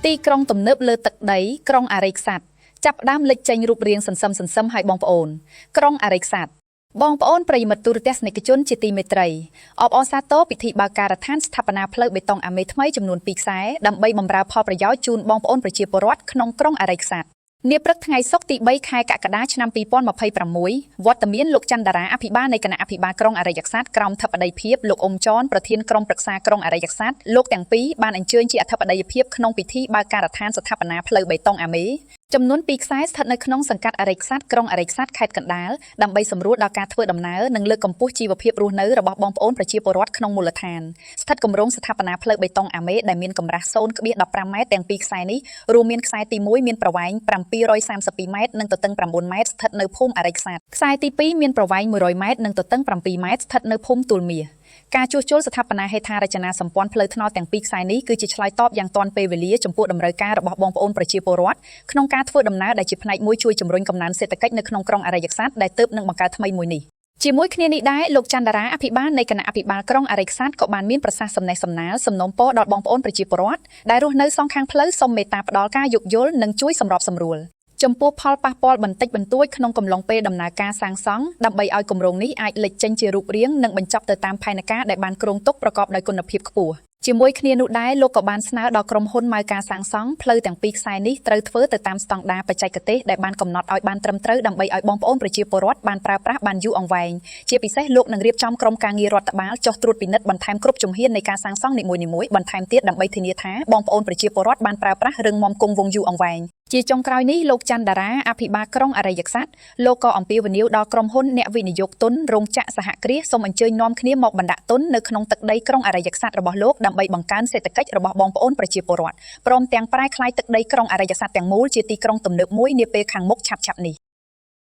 ទីក្រុងទំនើបលើទឹកដីក្រុងអារិកសាត់ចាប់ផ្ដើមលេចចេញរូបរាងសន្សឹមឲ្យបងប្អូនក្រុងអារិកសាត់បងប្អូនប្រិយមិត្តទូរទស្សនិកជនជាទីមេត្រីអបអរសាទរពិធីបើកការដ្ឋានស្ថាបនាផ្លូវបេតុងអាមេថ្មីចំនួន2ខ្សែដើម្បីបម្រើផលប្រយោជន៍ជូនបងប្អូនប្រជាពលរដ្ឋក្នុងក្រុងអារិកសាត់នាព្រឹកថ្ងៃសុក្រទី3ខែកក្កដាឆ្នាំ2026វត្តមានលោកច័ន្ទតារាអភិបាលនៃគណៈអភិបាលក្រុងអារិកសាត់ក្រោមអធិបតីភាពលោកអ៊ុំចនប្រធានក្រុមប្រឹក្សាក្រុងអារិកសាត់លោកទាំងពីរបានអញ្ជើញជាអធិបតីភាពក្នុងពិធីបើកការដ្ឋានស្ថាបនាផ្លូវបេតុងអាមេចំនួន2ខ្សែស្ថិតនៅក្នុងសង្កាត់អារិកសាត់ក្រុងអារិកសាត់ខេត្តកណ្ដាលដើម្បីសម្រួលដល់ការធ្វើដំណើរនិងលើកកម្ពស់ជីវភាពរស់នៅរបស់បងប្អូនប្រជាពលរដ្ឋក្នុងមូលដ្ឋានស្ថិតគម្រោងស្ថាបនាផ្លូវបេតុងអាមេដែលមានកម្រាស់ 0.15 ម៉ែត្រទាំងពីរខ្សែនេះរួមមានខ្សែទី1មានប្រវែង732ម៉ែត្រនិងទទឹង9ម៉ែត្រស្ថិតនៅភូមិអារិកសាត់ខ្សែទី2មានប្រវែង100ម៉ែត្រនិងទទឹង7ម៉ែត្រស្ថិតនៅភូមិទួលមាសការជួសជុលស្ថាបនាហេដ្ឋារចនាសម្ព័ន្ធផ្លូវថ្នល់ទាំងពីរខ្សែនេះគឺជាឆ្លើយតបយ៉ាងទាន់ពេលវេលាចំពោះតម្រូវការរបស់បងប្អូនប្រជាពលរដ្ឋក្នុងការធ្វើដំណើរដែលជាផ្នែកមួយជួយជំរុញកំណើនសេដ្ឋកិច្ចនៅក្នុងក្រុងអារិកសាត់ដែលទើបនឹងបង្កើតថ្មីមួយនេះជាមួយគ្នានេះដែរលោកច័ន្ទតារាអភិបាលនៃគណៈអភិបាលក្រុងអារិកសាត់ក៏បានមានប្រសាសន៍សំណេះសំណាលសំណូមពរដល់បងប្អូនប្រជាពលរដ្ឋដែលរស់នៅសងខាងផ្លូវសូមមេត្តាផ្ដល់ការយោគយល់និងជួយសម្របសម្រួលចំពោះផលប៉ះពាល់បន្តិចបន្តួចក្នុងកំឡុងពេលដំណើរការសាងសង់ដើម្បីឲ្យគម្រោងនេះអាចលេចចេញជារូបរាងនិងបញ្ចប់ទៅតាមផែនការដែលបានគ្រោងទុកប្រកបដោយគុណភាពខ្ពស់ជាមួយគ្នានោះដែរលោកក៏បានស្នើដល់ក្រុមហ៊ុនម៉ៅការសាងសង់ផ្លូវទាំងពីរខ្សែនេះត្រូវធ្វើទៅតាមស្តង់ដារបច្ចេកទេសដែលបានកំណត់ឲ្យបានត្រឹមត្រូវដើម្បីឲ្យបងប្អូនប្រជាពលរដ្ឋបានប្រើប្រាស់បានយូរអង្វែងជាពិសេសលោកនឹងរៀបចំក្រុមការងាររដ្ឋបាលចុះត្រួតពិនិត្យបន្ថែមគ្រប់ជំហាននៃការសាងសង់នីមួយៗបន្ថែមទៀតដើម្បីធានាថាបងប្អូនប្រជាពលរដ្ឋបានប្រើប្រាស់រឹងមាំគង់វង្សយូរអង្វែងជាចុងក្រោយនេះលោកច័ន្ទតារាអភិបាលក្រុងអារិកសាត់លោកក៏អំពាវនាវដល់ក្រុមហ៊ុនអ្នកវិនិយោគទុនរោងចក្រសហគ្រាសសូមអញ្ជើញនាំគ្នាមកបណ្ដាក់ទុននៅក្នុងទឹកដីក្រុងអារិកសាត់របស់លោកដើម្បីបង្កើនសេដ្ឋកិច្ចរបស់បងប្អូនប្រជាពលរដ្ឋព្រមទាំងប្រែក្លាយទឹកដីក្រុងអារិកសាត់ទាំងមូលជាទីក្រុងទំនើបមួយនាពេលខាងមុខឆាប់ៗនេះ